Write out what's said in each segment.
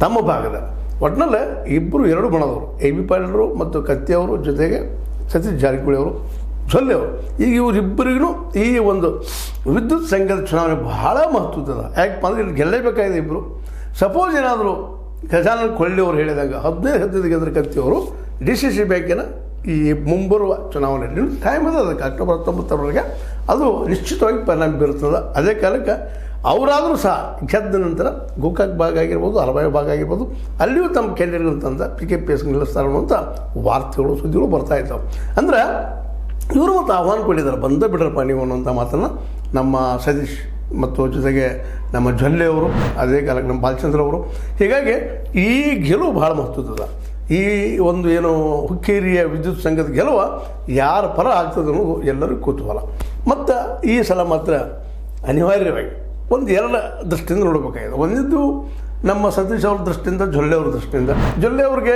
ತಮ್ಮ ಭಾಗದ ಒಟ್ಟಿನಲ್ಲಿ ಇಬ್ಬರು ಎರಡು ಬಣದವರು ಎ ಬಿ ಪಾಟೀಲರು ಮತ್ತು ಕತ್ತಿಯವರು ಜೊತೆಗೆ ಸತೀಶ್ ಜಾರಕಿಹೊಳಿ ಅವರು ಜೊಲ್ಲೆ ಅವರು ಈಗ ಇವರಿಬ್ಬರಿಗೂ ಈ ಒಂದು ವಿದ್ಯುತ್ ಸಂಘದ ಚುನಾವಣೆ ಬಹಳ ಮಹತ್ವದ. ಯಾಕಪ್ಪ ಅಂದರೆ ಇಲ್ಲಿ ಗೆಲ್ಲೇಬೇಕಾಗಿದೆ ಇಬ್ಬರು. ಸಪೋಸ್ ಏನಾದರೂ ಗಜಾನನ ಕೊಳ್ಳಿಯವರು ಹೇಳಿದಾಗ 15 ಗೆದ್ದರೆ ಕತ್ತಿಯವರು ಡಿ ಸಿ ಸಿ ಬ್ಯಾಂಕಿನ ಈ ಮುಂಬರುವ ಚುನಾವಣೆಯಲ್ಲಿ ಟೈಮ್ ಇದೆ, ಅದಕ್ಕೆ ಅಕ್ಟೋಬರ್ 19ರವರೆಗೆ ಅದು ನಿಶ್ಚಿತವಾಗಿ ಪರಿಣಾಮ ಬೀರುತ್ತದೆ. ಅದೇ ಕಾಲಕ್ಕೆ ಅವರಾದರೂ ಸಹ ಗೆದ್ದ ನಂತರ ಗೋಕಾಕ್ ಭಾಗ ಆಗಿರ್ಬೋದು, ಹಲವಾರು ಭಾಗ ಆಗಿರ್ಬೋದು, ಅಲ್ಲಿಯೂ ತಮ್ಮ ಕ್ಯಾಂಡಿಡೇಟ್ಗಳು ತಂದ PKPS ನಿಲ್ಲಿಸ್ತಾರೆ ಅನ್ನುವಂಥ ವಾರ್ತೆಗಳು ಸುದ್ದಿಗಳು ಬರ್ತಾ ಇದ್ದಾವೆ. ಅಂದ್ರೆ ಇವರು ಮತ್ತು ಆಹ್ವಾನ ಕೊಟ್ಟಿದ್ದಾರೆ, ಬಂದ ಬಿಡ್ರಪ್ಪ ನೀವು ಅನ್ನುವಂಥ ಮಾತನ್ನು ನಮ್ಮ ಸತೀಶ್ ಮತ್ತು ಜೊತೆಗೆ ನಮ್ಮ ಜೊಲ್ಲೆಯವರು, ಅದೇ ಕಾಲಕ್ಕೆ ನಮ್ಮ ಬಾಲಚಂದ್ರ ಅವರು. ಹೀಗಾಗಿ ಈ ಗೆಲುವು ಭಾಳ ಮಹತ್ವದ. ಈ ಒಂದು ಏನು ಹುಕ್ಕೇರಿಯ ವಿದ್ಯುತ್ ಸಂಘದ ಗೆಲುವು ಯಾರ ಪರ ಆಗ್ತದೆ ಅನ್ನೋದು ಎಲ್ಲರಿಗೂ ಕುತೂಹಲ. ಮತ್ತು ಈ ಸಲ ಮಾತ್ರ ಅನಿವಾರ್ಯವಾಗಿ ಒಂದು ಎರಡು ದೃಷ್ಟಿಯಿಂದ ನೋಡಬೇಕಾಗಿದೆ. ಒಂದಿದ್ದು ನಮ್ಮ ಸತೀಶ್ ಅವ್ರ ದೃಷ್ಟಿಯಿಂದ, ಜೊಲ್ಲೆಯವ್ರ ದೃಷ್ಟಿಯಿಂದ. ಜೊಲ್ಲೆಯವ್ರಿಗೆ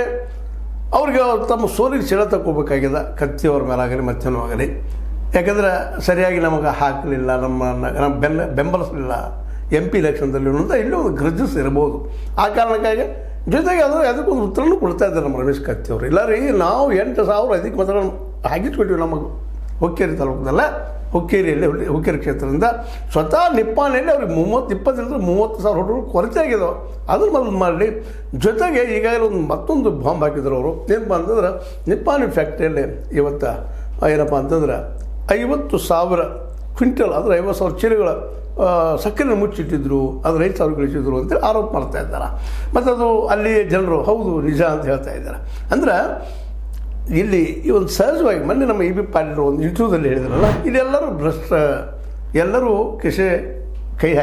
ತಮ್ಮ ಸೋಲಿಗೆ ಸೆಳೆ ತಗೋಬೇಕಾಗಿದೆ, ಕತ್ತಿಯವ್ರ ಮೇಲಾಗಲಿ ಮತ್ತೇನೂ ಆಗಲಿ. ಯಾಕಂದರೆ ಸರಿಯಾಗಿ ನಮಗೆ ಹಾಕಲಿಲ್ಲ, ನಮ್ಮ ಬೆಂಬಲಿಸಲಿಲ್ಲ MP ಎಲೆಕ್ಷನ್ದಲ್ಲಿ ಅಂತ ಇಲ್ಲಿ ಒಂದು ಗ್ರಜಸ್ ಇರ್ಬೋದು. ಆ ಕಾರಣಕ್ಕಾಗಿ ಜೊತೆಗೆ ಅದಕ್ಕೊಂದು ಉತ್ತರನೂ ಕೊಡ್ತಾ ಇದ್ದಾರೆ ನಮ್ಮ ರಮೇಶ್ ಕತ್ತಿಯವರು. ಇಲ್ಲ ರೀ, ನಾವು 8,000 ಅಧಿಕ ಮತಗಳನ್ನು ಹಾಕಿಸ್ಬಿಟ್ಟಿವಿ ನಮಗೆ ಹುಕ್ಕೇರಿ ತಾಲೂಕಿನಲ್ಲ, ಹುಕ್ಕೇರಿ ಕ್ಷೇತ್ರದಿಂದ. ಸ್ವತಃ ನಿಪ್ಪಾಣಿಯಲ್ಲಿ ಅವ್ರಿಗೆ 30,000 ಹುಡುಗರು ಕೊರತೆ ಆಗಿದಾವೆ. ಅದನ್ನು ಮೊದಲು ಮಾಡಲಿ. ಜೊತೆಗೆ ಈಗಾಗಲೇ ಮತ್ತೊಂದು ಬಾಂಬ್ ಹಾಕಿದ್ರು ಅವರು. ಏನಪ್ಪ ಅಂತಂದ್ರೆ ನಿಪ್ಪಾಣಿ ಫ್ಯಾಕ್ಟ್ರಿಯಲ್ಲಿ ಇವತ್ತು ಏನಪ್ಪ ಅಂತಂದ್ರೆ 50,000 ಕ್ವಿಂಟಲ್, ಅಂದರೆ 50,000 ಚೀಲಗಳ ಸಕ್ಕರೆ ಮುಚ್ಚಿಟ್ಟಿದ್ರು, ಅದು 5,000 ಗಳಿಸಿದ್ರು ಅಂತೇಳಿ ಆರೋಪ ಮಾಡ್ತಾ ಇದ್ದಾರೆ. ಮತ್ತು ಅದು ಅಲ್ಲಿ ಜನರು ಹೌದು ನಿಜ ಅಂತ ಹೇಳ್ತಾ ಇದ್ದಾರೆ. ಅಂದ್ರೆ ಇಲ್ಲಿ ಈ ಒಂದು ಸಹಜವಾಗಿ ಮೊನ್ನೆ ನಮ್ಮ ಎ ಬಿ ಪಾಟೀಲರು ಒಂದು ಇಂಟರ್ವ್ಯೂದಲ್ಲಿ ಹೇಳಿದ್ರಲ್ಲ, ಇಲ್ಲಿ ಎಲ್ಲರೂ ಎಲ್ಲರೂ ಕೈ ಹಾಕಿ